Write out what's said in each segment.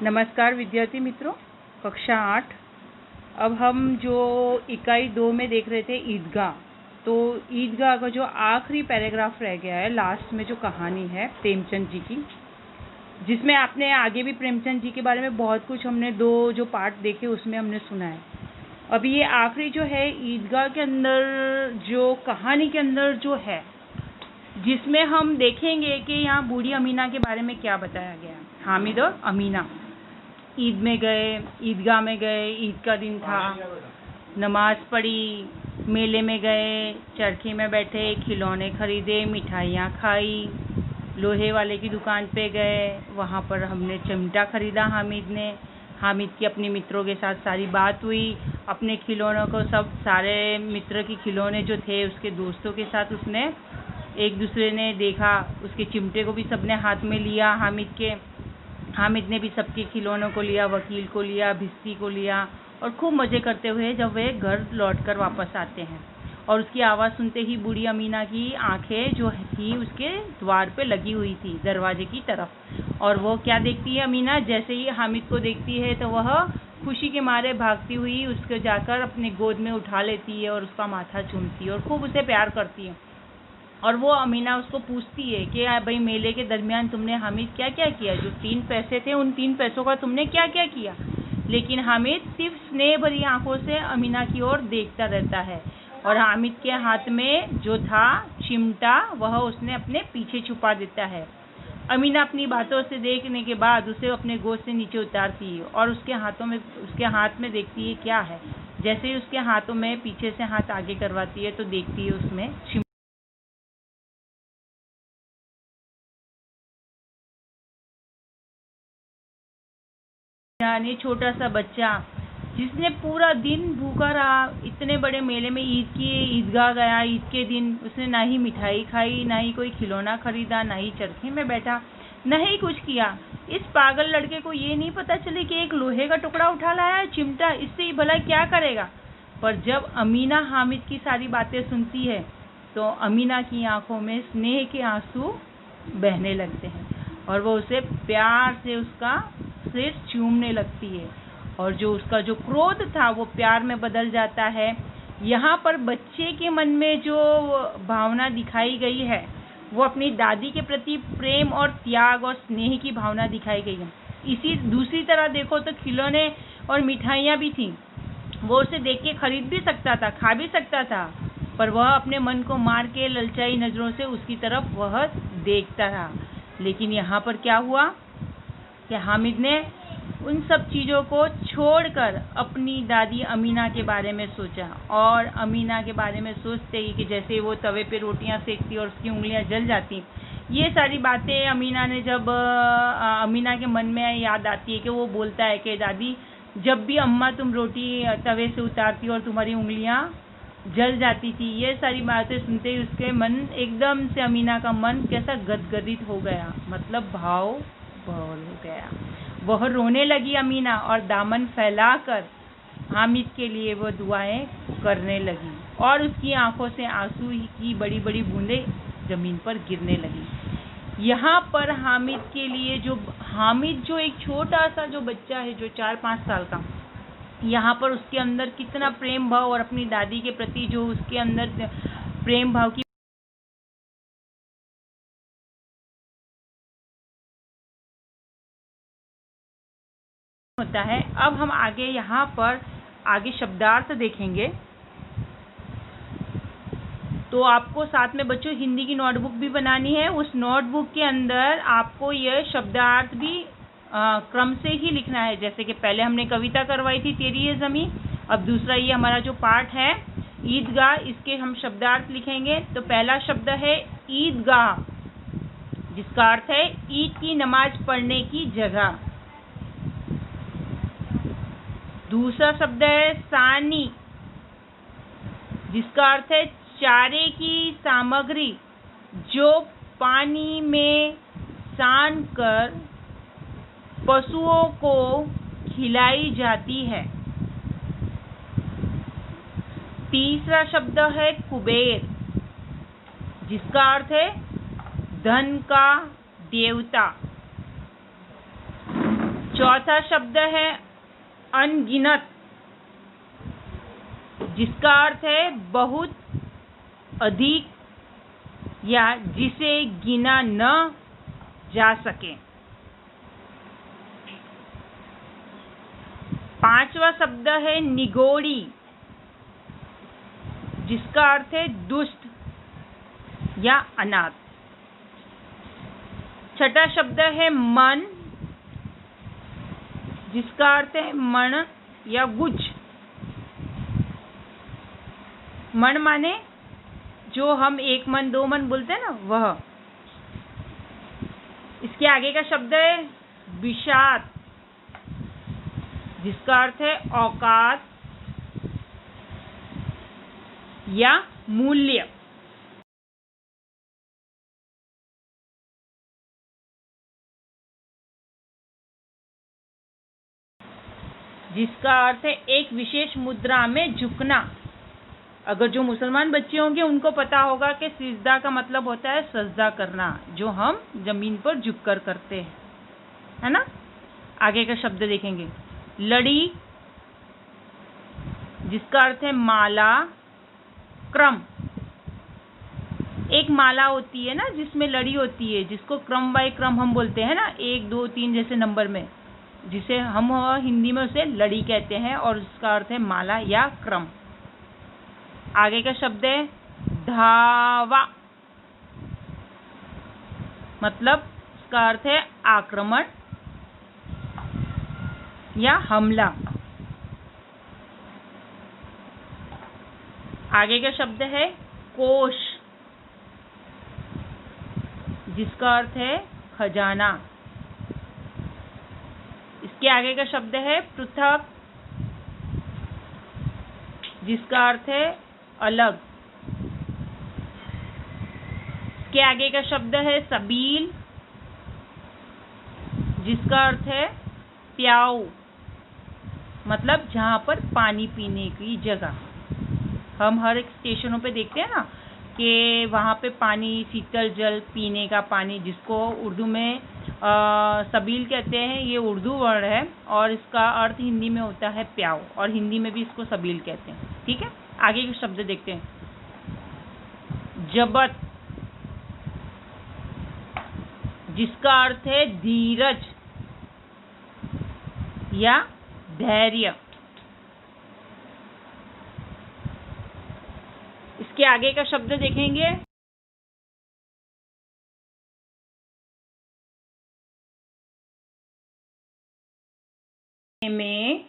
नमस्कार विद्यार्थी मित्रों, कक्षा 8। अब हम जो इकाई 2 में देख रहे थे ईदगाह, तो ईदगाह का जो आखिरी पैराग्राफ रह गया है, लास्ट में जो कहानी है प्रेमचंद जी की, जिसमें आपने आगे भी प्रेमचंद जी के बारे में बहुत कुछ हमने दो जो पार्ट देखे उसमें हमने सुना है। अब ये आखिरी जो है ईदगाह के अंदर जो कहानी के अंदर जो है, जिसमें हम देखेंगे कि यहाँ बूढ़ी अमीना के बारे में क्या बताया गया। हामिद और अमीना ईद में गए, ईदगाह में गए, ईद का दिन था, नमाज पढ़ी, मेले में गए, चरखी में बैठे, खिलौने खरीदे, मिठाइयाँ खाई, लोहे वाले की दुकान पे गए, वहाँ पर हमने चिमटा खरीदा। हामिद की अपने मित्रों के साथ सारी बात हुई, अपने खिलौनों को सब सारे मित्र की खिलौने जो थे उसके दोस्तों के साथ उसने एक दूसरे ने देखा, उसके चिमटे को भी सबने हाथ में लिया। हामिद ने भी सबके खिलौनों को लिया, वकील को लिया, भिस्ती को लिया, और खूब मज़े करते हुए जब वे घर लौटकर वापस आते हैं और उसकी आवाज़ सुनते ही बूढ़ी अमीना की आंखें जो थी उसके द्वार पे लगी हुई थी, दरवाजे की तरफ। और वो क्या देखती है अमीना, जैसे ही हामिद को देखती है तो वह खुशी के मारे भागती हुई उसको जाकर अपने गोद में उठा लेती है और उसका माथा चूमती है और खूब उसे प्यार करती है। और वो अमीना उसको पूछती है कि भाई मेले के दरमियान तुमने हामिद क्या क्या किया, जो 3 पैसे थे उन 3 पैसों का तुमने क्या क्या किया। लेकिन हामिद सिर्फ स्नेह भरी आंखों से अमीना की ओर देखता रहता है और हामिद के हाथ में जो था चिमटा वह उसने अपने पीछे छुपा देता है। अमीना अपनी बातों से देखने के बाद उसे अपने गोद से नीचे उतारती है और उसके हाथ में देखती है क्या है। जैसे ही उसके हाथों में पीछे से हाथ आगे करवाती है तो देखती है उसमें यानी छोटा सा बच्चा जिसने पूरा दिन भूखा रहा, इतने बड़े मेले में ईदगाह गया, ईद के दिन उसने ना ही मिठाई खाई, ना ही कोई खिलौना खरीदा, ना ही चरखे में बैठा, ना ही कुछ किया। इस पागल लड़के को ये नहीं पता चले कि एक लोहे का टुकड़ा उठा लाया है, चिमटा, इससे ही भला क्या करेगा। पर जब अमीना हामिद की सारी बातें सुनती है तो अमीना की आंखों में स्नेह के आंसू बहने लगते हैं और वो उसे प्यार से उसका सिर चूमने लगती है और जो उसका जो क्रोध था वो प्यार में बदल जाता है। यहाँ पर बच्चे के मन में जो भावना दिखाई गई है वो अपनी दादी के प्रति प्रेम और त्याग और स्नेह की भावना दिखाई गई है। इसी दूसरी तरह देखो तो खिलौने और मिठाइयाँ भी थीं, वो उसे देख के खरीद भी सकता था, खा भी सकता था, पर वह अपने मन को मार के ललचाई नज़रों से उसकी तरफ वह देखता रहा। लेकिन यहाँ पर क्या हुआ कि हामिद ने उन सब चीज़ों को छोड़कर अपनी दादी अमीना के बारे में सोचा और अमीना के बारे में सोचते ही कि जैसे वो तवे पे रोटियां सेकती और उसकी उंगलियां जल जाती, ये सारी बातें अमीना ने जब अमीना के मन में याद आती है कि वो बोलता है कि दादी जब भी अम्मा तुम रोटी तवे से उतारती और तुम्हारी उंगलियां जल जाती थी, ये सारी बातें सुनते ही उसके मन एकदम से अमीना का मन कैसा गदगदित हो गया, मतलब भाव हो गया। वह रोने लगी अमीना और दामन फैलाकर हामिद के लिए वो दुआएं करने लगी और उसकी आंखों से आंसू की बड़ी बड़ी बूंदें जमीन पर गिरने लगी। यहाँ पर हामिद जो एक छोटा सा जो बच्चा है जो 4-5 साल का, यहाँ पर उसके अंदर कितना प्रेम भाव और अपनी दादी के प्रति जो उसके अंदर प्रेम भाव की होता है। अब हम यहाँ पर आगे शब्दार्थ देखेंगे। तो आपको साथ में बच्चों हिंदी की नोटबुक भी बनानी है। उस नोटबुक के अंदर आपको यह शब्दार्थ भी क्रम से ही लिखना है। जैसे कि पहले हमने कविता करवाई थी तेरी ये ज़मीं, अब दूसरा ये हमारा जो पाठ है ईदगाह, इसके हम शब्दार्थ लिखेंगे। तो पहला शब्द है ईदगाह, जिसका अर्थ है ईद की नमाज पढ़ने की जगह। दूसरा शब्द है सानी, जिसका अर्थ है चारे की सामग्री जो पानी में सान कर पशुओं को खिलाई जाती है। तीसरा शब्द है कुबेर, जिसका अर्थ है धन का देवता। चौथा शब्द है अनगिनत, जिसका अर्थ है बहुत अधिक या जिसे गिना न जा सके। पांचवा शब्द है निगोड़ी, जिसका अर्थ है दुष्ट या अनाथ। छठा शब्द है मन, जिसका अर्थ है मन या गुच्छ। मन माने जो हम एक मन दो मन बोलते हैं ना, वह। इसके आगे का शब्द है विषाद, जिसका अर्थ है औकात या मूल्य। जिसका अर्थ है एक विशेष मुद्रा में झुकना। अगर जो मुसलमान बच्चे होंगे उनको पता होगा कि सिजदा का मतलब होता है सजदा करना, जो हम जमीन पर झुककर करते हैं, है ना। आगे का शब्द देखेंगे लड़ी, जिसका अर्थ है माला, क्रम। एक माला होती है ना जिसमें लड़ी होती है, जिसको क्रम बाय क्रम हम बोलते हैं ना, 1 2 3 जैसे नंबर में, जिसे हम हिंदी में उसे लड़ी कहते हैं और उसका अर्थ है माला या क्रम। आगे का शब्द है धावा, मतलब इसका अर्थ है आक्रमण या हमला। आगे का शब्द है कोश, जिसका अर्थ है खजाना। इसके आगे का शब्द है पृथक, जिसका अर्थ है अलग। इसके आगे का शब्द है सबील, जिसका अर्थ है प्याऊ, मतलब जहाँ पर पानी पीने की जगह। हम हर एक स्टेशनों पे देखते हैं ना कि वहाँ पे पानी, शीतल जल, पीने का पानी, जिसको उर्दू में सबील कहते हैं। ये उर्दू वर्ड है और इसका अर्थ हिंदी में होता है प्याऊ, और हिंदी में भी इसको सबील कहते हैं। ठीक है, आगे के शब्द देखते हैं। जबत, जिसका अर्थ है धीरज या धैर्य। इसके आगे का शब्द देखेंगे में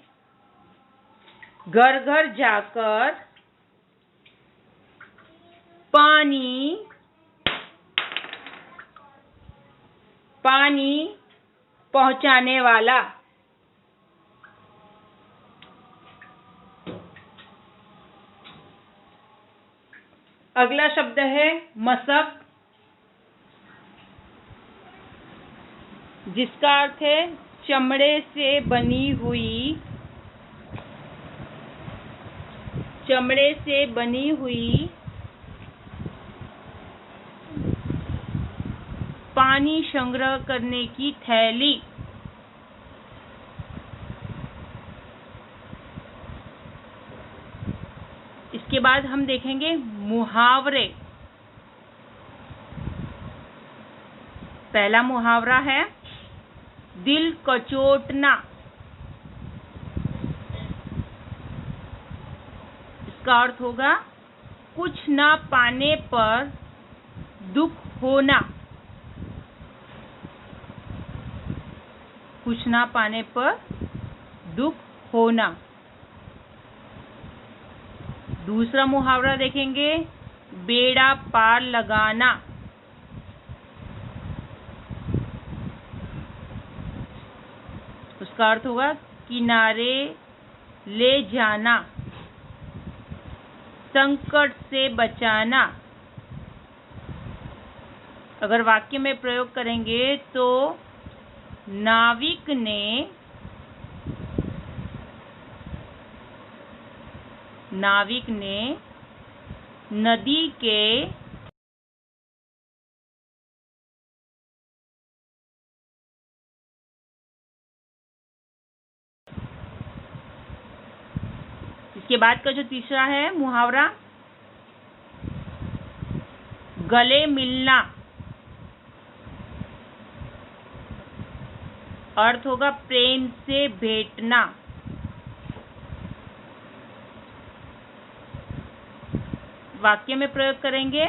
घर घर जाकर पानी पहुंचाने वाला। अगला शब्द है मशक, जिसका अर्थ है चमड़े से बनी हुई पानी संग्रह करने की थैली। इसके बाद हम देखेंगे मुहावरे। पहला मुहावरा है दिल कचोटना। इसका अर्थ होगा कुछ ना पाने पर दुख होना। कुछ ना पाने पर दुख होना। दूसरा मुहावरा देखेंगे बेड़ा पार लगाना। उसका अर्थ होगा किनारे ले जाना, संकट से बचाना। अगर वाक्य में प्रयोग करेंगे तो नाविक ने नदी के इसके बाद का जो तीसरा है मुहावरा, गले मिलना, अर्थ होगा प्रेम से भेंटना। वाक्य में प्रयोग करेंगे,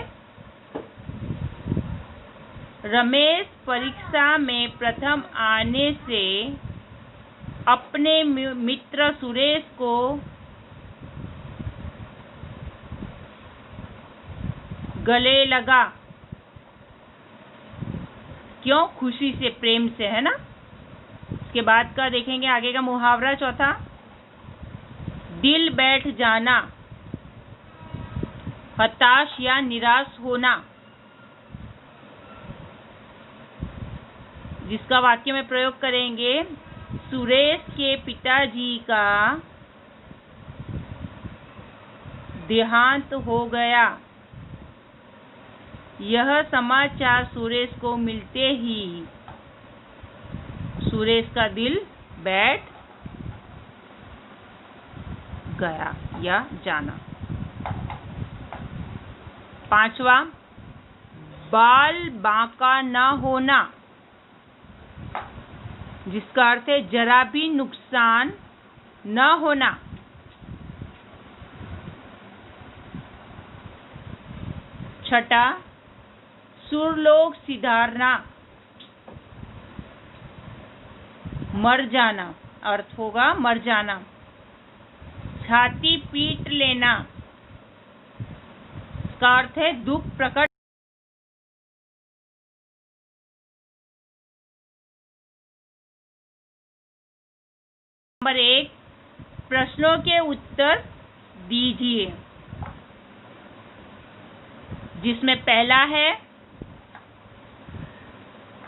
रमेश परीक्षा में प्रथम आने से अपने मित्र सुरेश को गले लगा। क्यों? खुशी से, प्रेम से, है ना। इसके बाद का देखेंगे आगे का मुहावरा चौथा, दिल बैठ जाना, हताश या निराश होना, जिसका वाक्य में प्रयोग करेंगे, सुरेश के पिताजी का देहांत हो गया। यह समाचार सुरेश को मिलते ही सुरेश का दिल बैठ गया या जाना। पांचवा, बाल बांका न होना, जिसका अर्थ है जरा भी नुकसान न होना। छठा, सुरलोक सिधारना, मर जाना, अर्थ होगा मर जाना। छाती पीट लेना, इसका अर्थ है दुख प्रकट। नंबर 1, प्रश्नों के उत्तर दीजिए, जिसमें पहला है,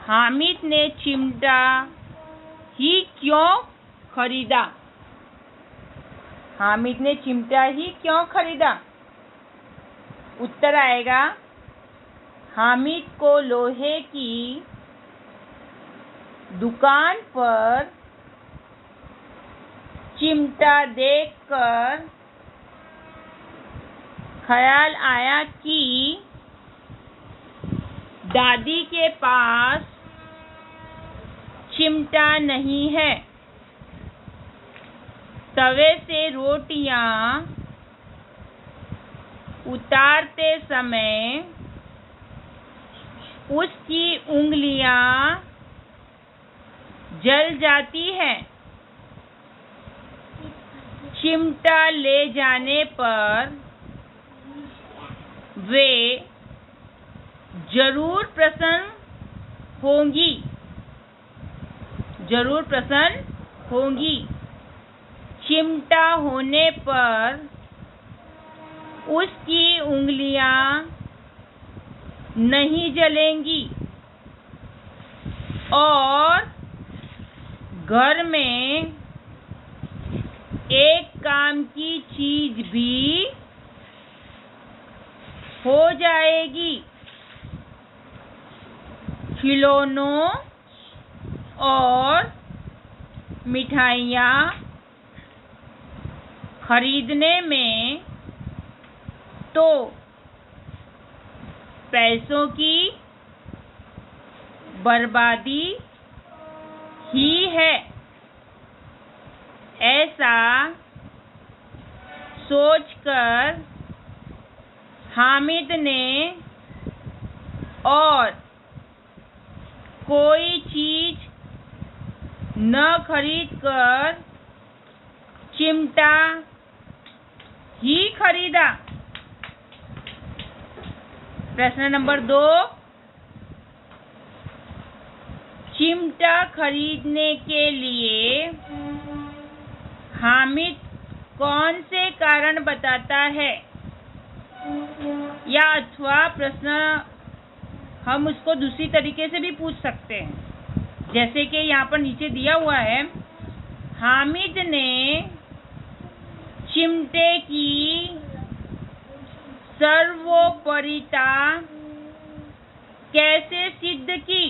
हामिद ने चिमटा ही क्यों खरीदा? हामिद ने चिमटा ही क्यों खरीदा? उत्तर आएगा, हामिद को लोहे की दुकान पर चिमटा देखकर ख्याल आया कि दादी के पास चिमटा नहीं है। तवे से रोटियां उतारते समय उसकी उंगलियां जल जाती हैं। चिमटा ले जाने पर वे जरूर प्रसन्न होंगी, जरूर प्रसन्न होंगी। चिमटा होने पर उसकी उंगलियां नहीं जलेंगी और घर में एक काम की चीज भी हो जाएगी। खिलौनों और मिठाइयाँ खरीदने में तो पैसों की बर्बादी ही है। ऐसा सोचकर हामिद ने और कोई चीज न खरीदकर चिमटा ही खरीदा। प्रश्न नंबर 2, चिमटा खरीदने के लिए हामिद कौन से कारण बताता है? या अथवा प्रश्न हम उसको दूसरी तरीके से भी पूछ सकते हैं, जैसे कि यहाँ पर नीचे दिया हुआ है, हामिद ने चिमटे की सर्वोपरिता कैसे सिद्ध की?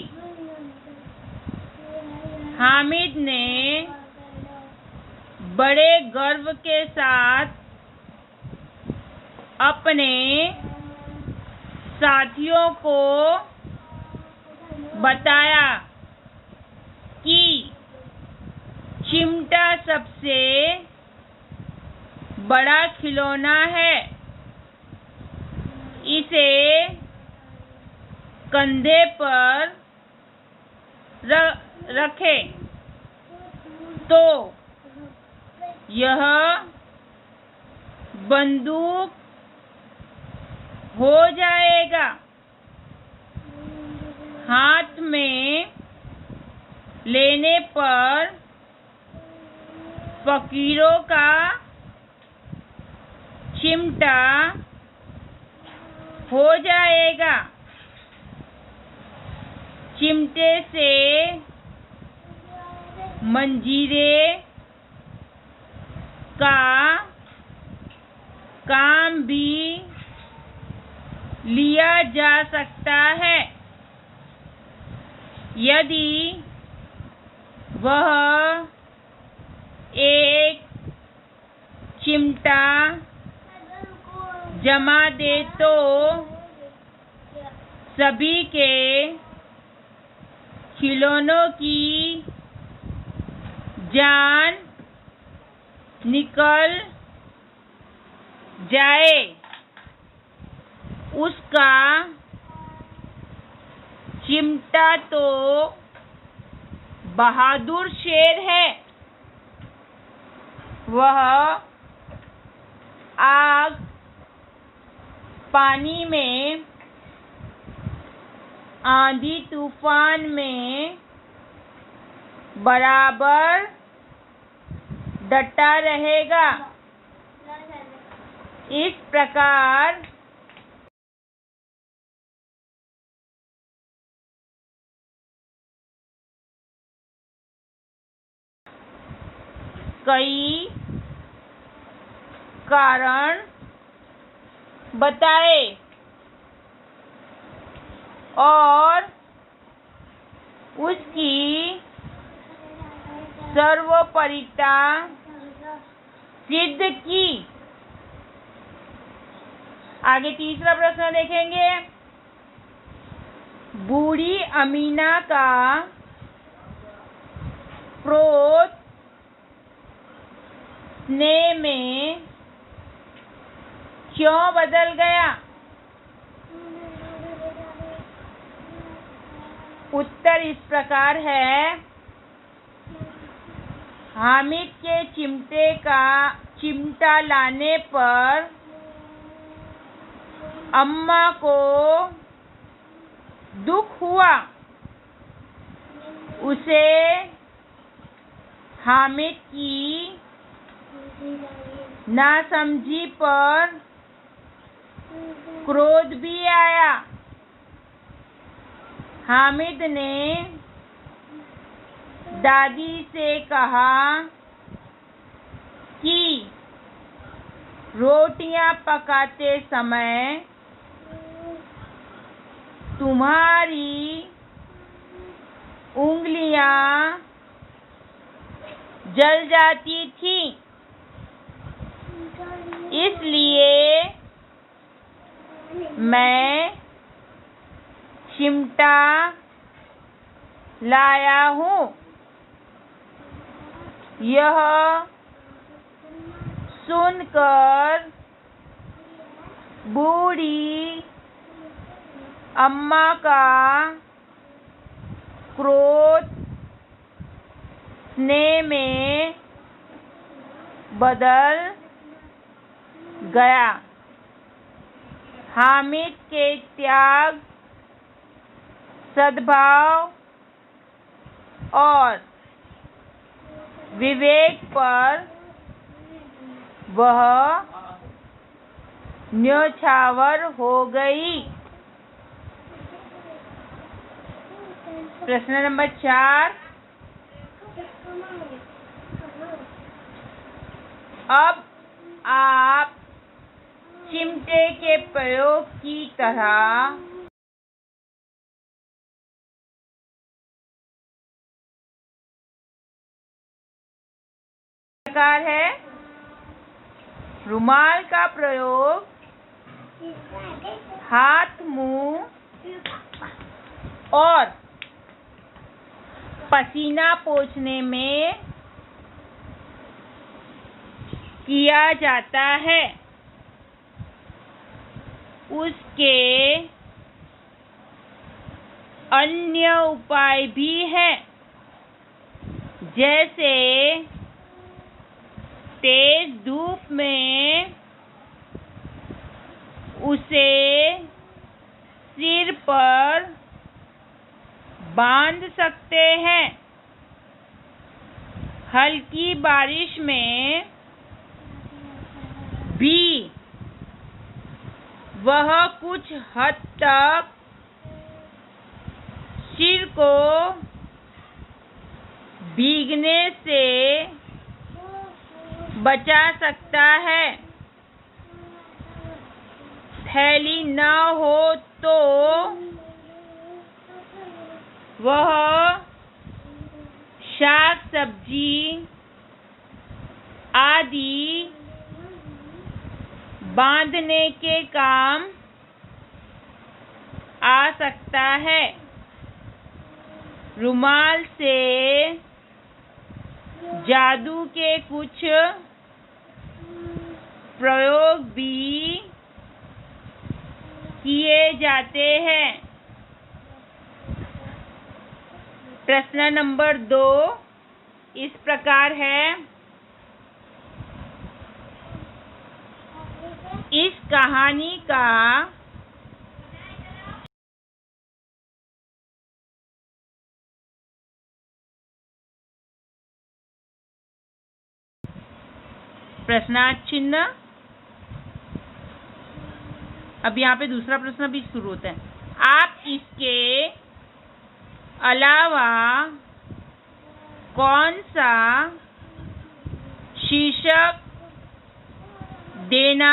हामिद ने बड़े गर्व के साथ अपने साथियों को बताया कि चिमटा सबसे बड़ा खिलौना है, इसे कंधे पर रखें तो यह बंदूक हो जाएगा। हाथ में लेने पर फकीरों का चिमटा हो जाएगा। चिमटे से मंजीरे का काम भी लिया जा सकता है यदि वह एक चिमटा जमा दे तो सभी के खिलौनों की जान निकल जाए। उसका चिमटा तो बहादुर शेर है। वह आग पानी में, आंधी तूफान में बराबर डटा रहेगा। इस प्रकार कई कारण बताए और उसकी सर्वोपरिता सिद्ध की। आगे तीसरा प्रश्न देखेंगे। बूढ़ी अमीना का क्रोध स्नेह में क्यों बदल गया? उत्तर इस प्रकार है। हामिद के चिमटा लाने पर अम्मा को दुख हुआ। उसे हामिद की नासमझी पर क्रोध भी आया। हामिद ने दादी से कहा कि रोटियां पकाते समय तुम्हारी उंगलियां जल जाती थी, इसलिए मैं चिमटा लाया हूँ। यह सुनकर बूढ़ी अम्मा का क्रोध स्नेह में बदल गया। हामिद के त्याग, सद्भाव और विवेक पर वह न्योछावर हो गई। प्रश्न नंबर 4। अब आप चिमटे के प्रयोग की तरह प्रकार है। रुमाल का प्रयोग हाथ, मुंह और पसीना पोंछने में किया जाता है। उसके अन्य उपाय भी हैं, जैसे तेज धूप में उसे सिर पर बांध सकते हैं। हल्की बारिश में भी वह कुछ हद तक सिर को भीगने से बचा सकता है। थैली न हो तो वह शाक सब्जी आदि बांधने के काम आ सकता है। रुमाल से जादू के कुछ प्रयोग भी किए जाते हैं। प्रश्न नंबर 2 इस प्रकार है। इस कहानी का प्रश्नार्थ चिन्ह। अब यहाँ पे दूसरा प्रश्न भी शुरू होता है। आप इसके अलावा कौन सा शीर्षक देना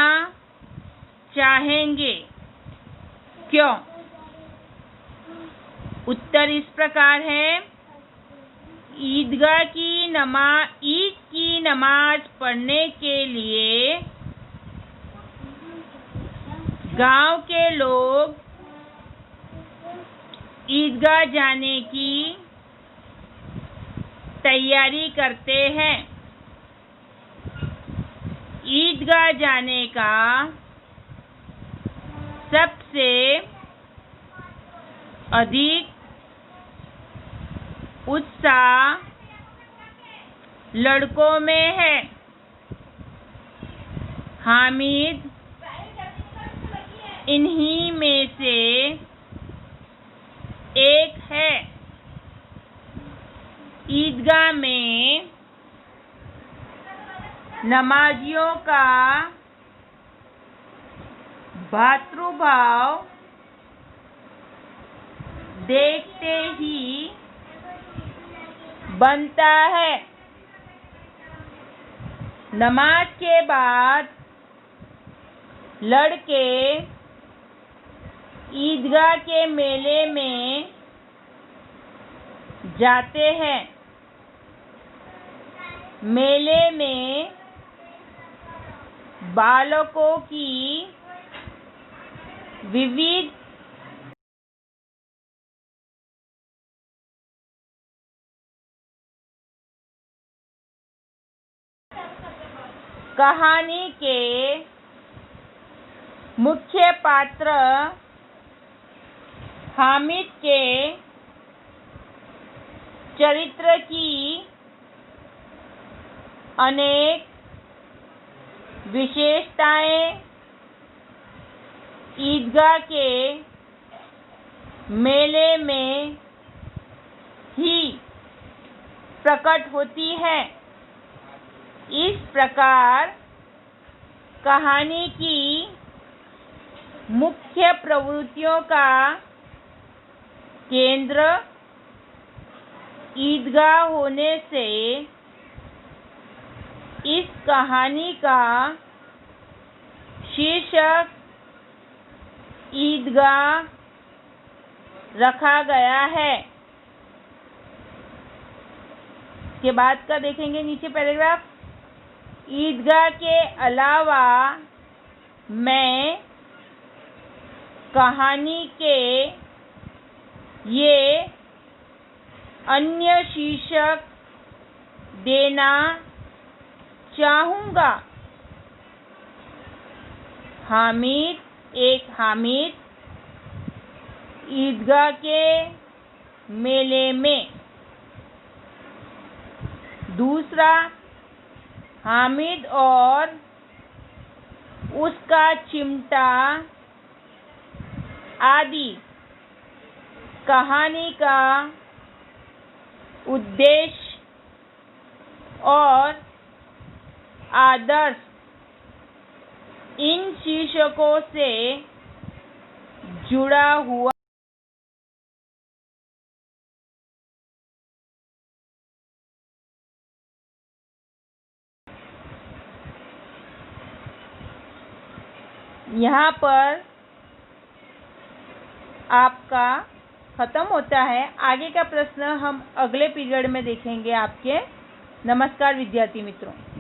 चाहेंगे? क्यों? उत्तर इस प्रकार है। ईद की नमाज पढ़ने के लिए गांव के लोग ईदगाह जाने की तैयारी करते हैं। ईदगाह जाने का सबसे अधिक उत्साह लड़कों में है। हामिद इन्हीं में से एक है। ईदगाह में नमाजियों का भातृभाव देखते ही बनता है। नमाज के बाद लड़के ईदगाह के मेले में जाते हैं। मेले में बालकों की विविध कहानी के मुख्य पात्र हामिद के चरित्र की अनेक विशेषताएं ईदगाह के मेले में ही प्रकट होती है। इस प्रकार कहानी की मुख्य प्रवृत्तियों का केंद्र ईदगाह होने से इस कहानी का शीर्षक ईदगाह रखा गया है। के बाद का देखेंगे नीचे पैराग्राफ। ईदगाह के अलावा मैं कहानी के ये अन्य शीर्षक देना चाहूँगा। एक हामिद ईदगाह के मेले में। दूसरा, हामिद और उसका चिमटा आदि। कहानी का उद्देश्य और आदर्श इन शीर्षकों से जुड़ा हुआ। यहाँ पर आपका ख़त्म होता है। आगे का प्रश्न हम अगले पीरियड में देखेंगे आपके। नमस्कार विद्यार्थी मित्रों।